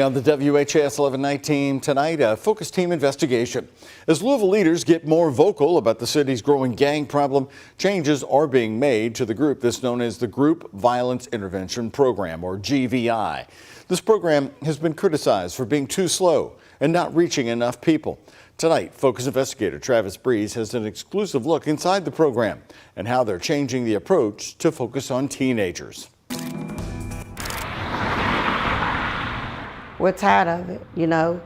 On the WHAS 11 team tonight, a focus team investigation. As Louisville leaders get more vocal about the city's growing gang problem, changes are being made to the group that's known as the Group Violence Intervention Program, or GVI. This program has been criticized for being too slow and not reaching enough people. Tonight, Focus investigator Travis Breeze has an exclusive look inside the program and how they're changing the approach to focus on teenagers. We're tired of it, you know.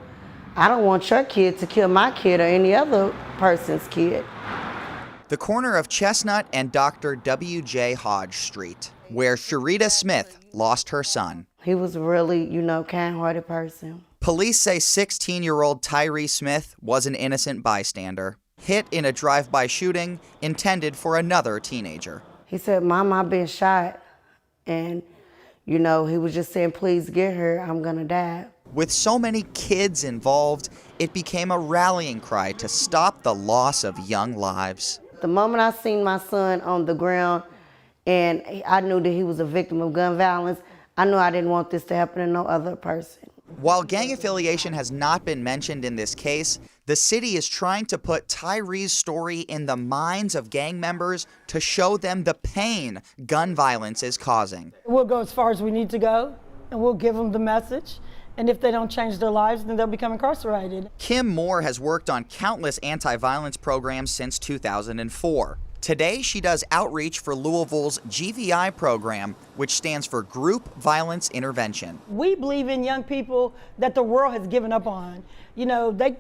I don't want your kid to kill my kid or any other person's kid. The corner of Chestnut and Dr. W.J. Hodge Street, where Sharita Smith lost her son. He was a really, kind-hearted person. Police say 16-year-old Tyree Smith was an innocent bystander, hit in a drive-by shooting intended for another teenager. He said, "Mom, I've been shot," and he was just saying, "Please get her, I'm gonna die." With so many kids involved, it became a rallying cry to stop the loss of young lives. The moment I seen my son on the ground and I knew that he was a victim of gun violence, I knew I didn't want this to happen to no other person. While gang affiliation has not been mentioned in this case, the city is trying to put Tyree's story in the minds of gang members to show them the pain gun violence is causing. We'll go as far as we need to go, and we'll give them the message. And if they don't change their lives, then they'll become incarcerated. Kim Moore has worked on countless anti-violence programs since 2004. Today, she does outreach for Louisville's GVI program, which stands for Group Violence Intervention. We believe in young people that the world has given up on. They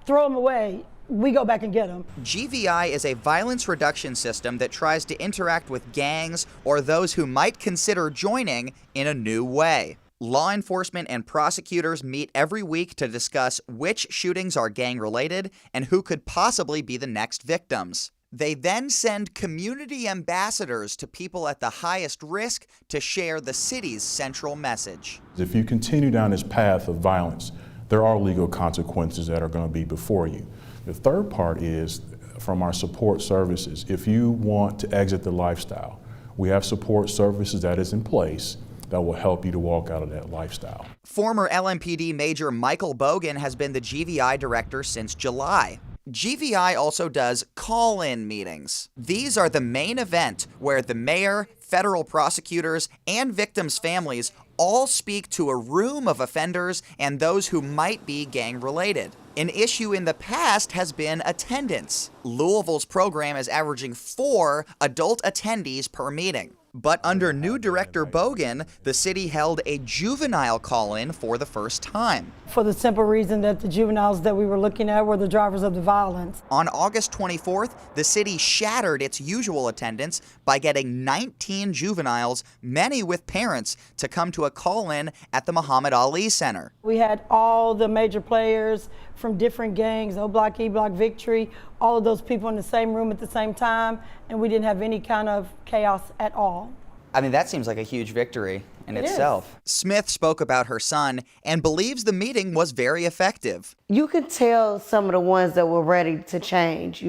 throw them away. We go back and get them. GVI is a violence reduction system that tries to interact with gangs or those who might consider joining in a new way. Law enforcement and prosecutors meet every week to discuss which shootings are gang-related and who could possibly be the next victims. They then send community ambassadors to people at the highest risk to share the city's central message. If you continue down this path of violence, there are legal consequences that are going to be before you. The third part is from our support services. If you want to exit the lifestyle, we have support services that is in place that will help you to walk out of that lifestyle. Former LMPD Major Michael Bogan has been the GVI director since July. GVI also does call-in meetings. These are the main event where the mayor, federal prosecutors, and victims' families all speak to a room of offenders and those who might be gang-related. An issue in the past has been attendance. Louisville's program is averaging 4 adult attendees per meeting. But under new director Bogan, the city held a juvenile call-in for the first time. For the simple reason that the juveniles that we were looking at were the drivers of the violence. On August 24th, the city shattered its usual attendance by getting 19 juveniles, many with parents, to come to a call-in at the Muhammad Ali Center. We had all the major players from different gangs, O Block, E Block, Victory, all of those people in the same room at the same time, and we didn't have any kind of chaos at all. I mean, that seems like a huge victory in itself. Smith spoke about her son and believes the meeting was very effective. You could tell some of the ones that were ready to change,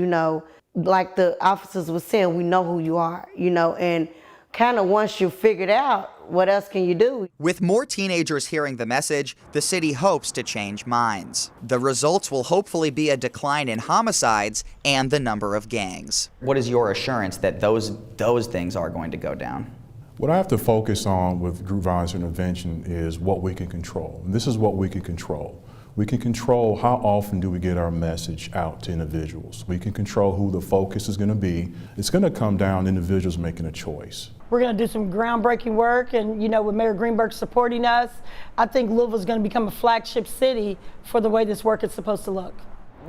like the officers were saying, we know who you are, and kind of once you figured out, what else can you do? With more teenagers hearing the message, the city hopes to change minds. The results will hopefully be a decline in homicides and the number of gangs. What is your assurance that those things are going to go down? What I have to focus on with group violence intervention is what we can control. And this is what we can control. We can control how often do we get our message out to individuals. We can control who the focus is going to be. It's going to come down to individuals making a choice. We're going to do some groundbreaking work, and with Mayor Greenberg supporting us, I think Louisville is going to become a flagship city for the way this work is supposed to look.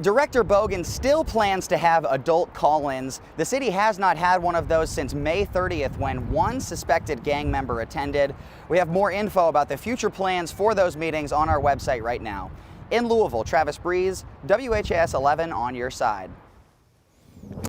Director Bogan still plans to have adult call-ins. The city has not had one of those since May 30th when one suspected gang member attended. We have more info about the future plans for those meetings on our website right now. In Louisville, Travis Breeze, WHAS 11 on your side.